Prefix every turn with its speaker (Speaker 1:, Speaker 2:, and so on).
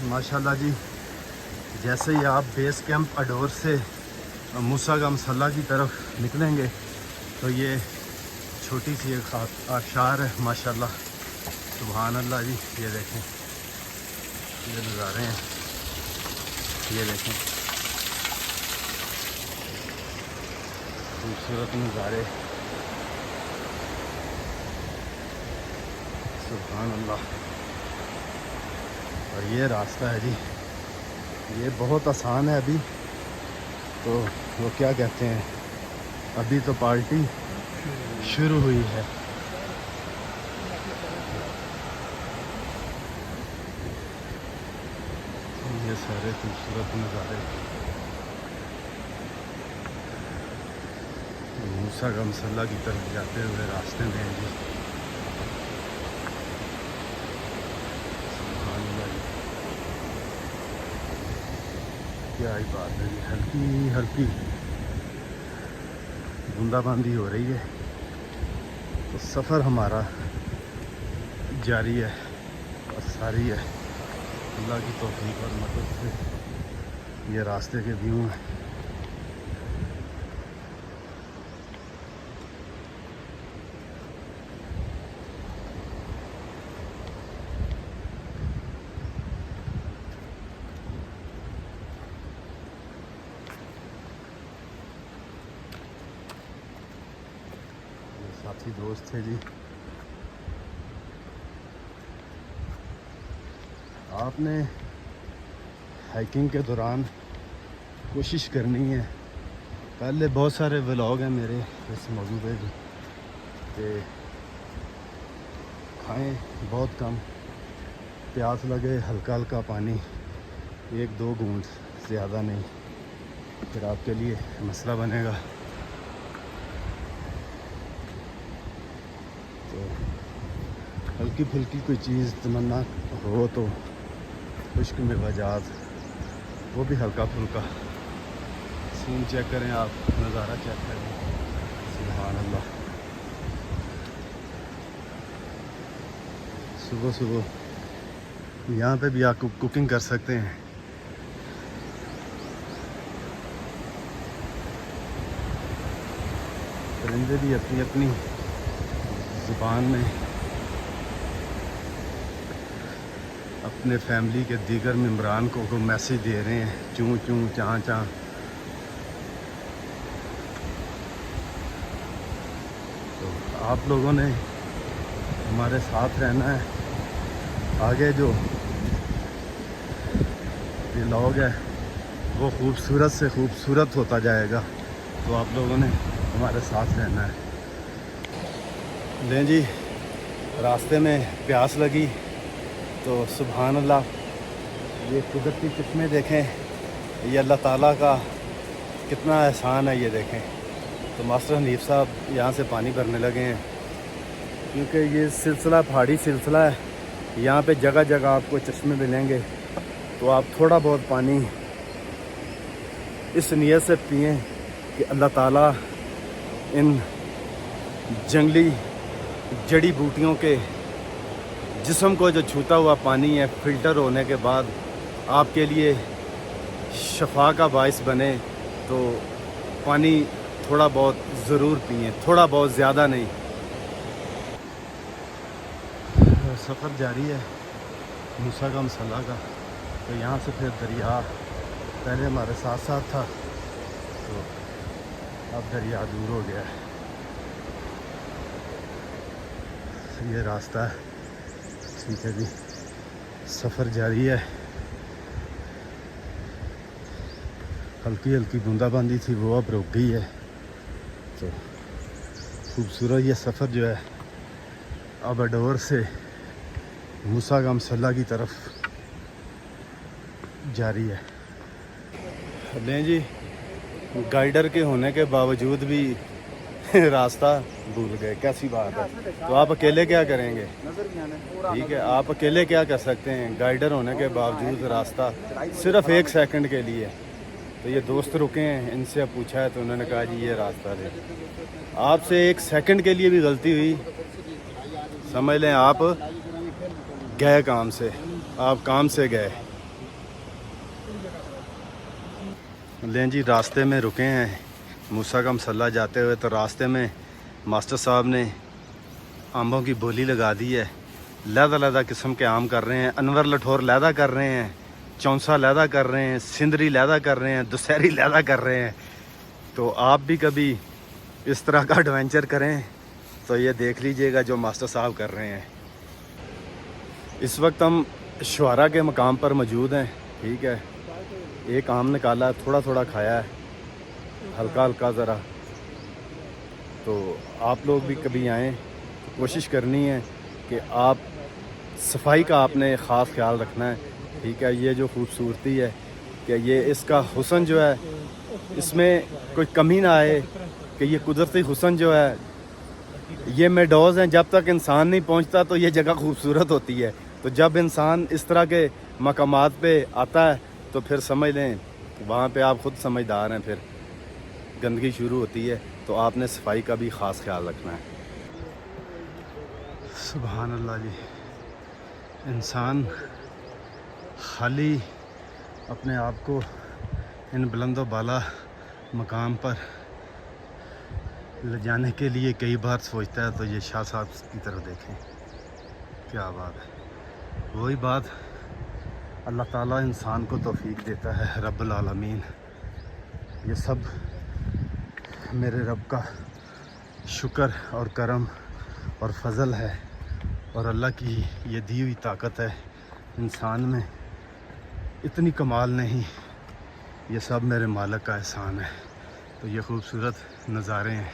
Speaker 1: माशाल्लाह जी, जैसे ही आप बेस कैंप अडोर से मूसा का मसल्ला की तरफ निकलेंगे तो ये छोटी सी एक आबशार है माशाल्लाह। सुभान अल्लाह जी, ये देखें, ये नज़ारे हैं, ये देखें खूबसूरत नज़ारे, सुभान अल्लाह। और ये रास्ता है जी, ये बहुत आसान है। अभी तो वो क्या कहते हैं, अभी तो पार्टी शुरू हुई है। ये सारे खूबसूरत नज़ारे मूसा का मसल्ला की तरफ जाते हुए रास्ते में हैं जी। सुभान अल्लाह जी, क्या ही बात है जी। हल्की हल्की बूंदाबांदी हो रही है, तो सफ़र हमारा जारी है और सारी है। अल्लाह की तौफीक और मदद से ये रास्ते के व्यू हैं। ये साथी दोस्त थे जी। आपने हाइकिंग के दौरान कोशिश करनी है, पहले बहुत सारे व्लॉग हैं मेरे इस मौजू पे भी, कि खाएं बहुत कम, प्यास लगे हल्का हल्का पानी, 1-2 घूंट, ज़्यादा नहीं, फिर आपके लिए मसला बनेगा। तो हल्की फुल्की कोई चीज़ तमन्ना हो तो खुश्क मेवाजात, वो भी हल्का फुल्का। सीन चेक करें आप, नज़ारा चेक करें, सुभान अल्लाह। सुबह सुबह यहाँ पे भी आप कुकिंग कर सकते हैं। परिंदे भी अपनी अपनी ज़ुबान में अपने फैमिली के दीगर मेम्बरान को मैसेज दे रहे हैं, चूँ चूँ चाँ चाँ। तो आप लोगों ने हमारे साथ रहना है। आगे जो व्लॉग है वो खूबसूरत से खूबसूरत होता जाएगा, तो आप लोगों ने हमारे साथ रहना है। लें जी, रास्ते में प्यास लगी तो सुभान अल्लाह, ये कुदरती किस्में देखें, ये अल्लाह ताला का कितना एहसान है, ये देखें। तो मास्टर हनीफ साहब यहाँ से पानी भरने लगे हैं, क्योंकि ये सिलसिला पहाड़ी सिलसिला है। यहाँ पे जगह जगह आपको चश्मे मिलेंगे, तो आप थोड़ा बहुत पानी इस नीयत से पिएं कि अल्लाह ताला इन जंगली जड़ी बूटियों के जिस्म को जो छूता हुआ पानी है, फ़िल्टर होने के बाद आपके लिए शफा का बाइस बने। तो पानी थोड़ा बहुत ज़रूर पिएं, थोड़ा बहुत, ज़्यादा नहीं। सफ़र जारी है मूसा का मसल्ला का। तो यहाँ से फिर दरिया पहले हमारे साथ साथ था, तो अब दरिया दूर हो गया है। ये रास्ता है, ठीक है जी। सफ़र जारी है। हल्की हल्की बूंदाबांदी थी, वो अब रुक गई है। तो खूबसूरत ये सफ़र जो है अब अडोर से मूसा का मसल्ला की तरफ जारी है। लें जी, गाइडर के होने के बावजूद भी रास्ता भूल गए, कैसी बात है। तो आप अकेले क्या करेंगे? ठीक है, आप अकेले क्या कर सकते हैं? गाइडर होने के बावजूद रास्ता सिर्फ 1 सेकंड के लिए। तो ये दोस्त रुके हैं, इनसे पूछा है तो उन्होंने कहा जी ये रास्ता है। आपसे 1 सेकंड के लिए भी गलती हुई, समझ लें आप गए काम से, आप काम से गए। لیں جی راستے میں رکے ہیں موسیٰ کا مسلح جاتے ہوئے، تو راستے میں ماسٹر صاحب نے آموں کی بولی لگا دی ہے. علیحدہ علیحدہ قسم کے آم کر رہے ہیں. انور لٹھور علیحدہ کر رہے ہیں، چونسا علیحدہ کر رہے ہیں، سندری علیحدہ کر رہے ہیں، دسہری علیحدہ کر رہے ہیں. تو آپ بھی کبھی اس طرح کا ایڈونچر کریں تو یہ دیکھ لیجئے گا جو ماسٹر صاحب کر رہے ہیں. اس وقت ہم شعرا کے مقام پر موجود ہیں. ٹھیک ہے، ایک آم نکالا، تھوڑا تھوڑا کھایا ہے، ہلکا ہلکا ذرا. تو آپ لوگ بھی کبھی آئیں، کوشش کرنی ہے کہ آپ صفائی کا آپ نے خاص خیال رکھنا ہے. ٹھیک ہے، یہ جو خوبصورتی ہے کہ یہ اس کا حسن جو ہے اس میں کوئی کمی نہ آئے، کہ یہ قدرتی حسن جو ہے یہ میڈوز ہیں. جب تک انسان نہیں پہنچتا تو یہ جگہ خوبصورت ہوتی ہے. تو جب انسان اس طرح کے مقامات پہ آتا ہے تو پھر سمجھ لیں وہاں پہ آپ خود سمجھدار ہیں، پھر گندگی شروع ہوتی ہے. تو آپ نے صفائی کا بھی خاص خیال رکھنا ہے. سبحان اللہ جی، انسان خالی اپنے آپ کو ان بلند و بالا مقام پر لے جانے کے لیے کئی بار سوچتا ہے. تو یہ شاہ صاحب کی طرف دیکھیں، کیا بات ہے. وہی بات اللہ تعالیٰ انسان کو توفیق دیتا ہے، رب العالمین. یہ سب میرے رب کا شکر اور کرم اور فضل ہے، اور اللہ کی یہ دی ہوئی طاقت ہے. انسان میں اتنی کمال نہیں، یہ سب میرے مالک کا احسان ہے. تو یہ خوبصورت نظارے ہیں.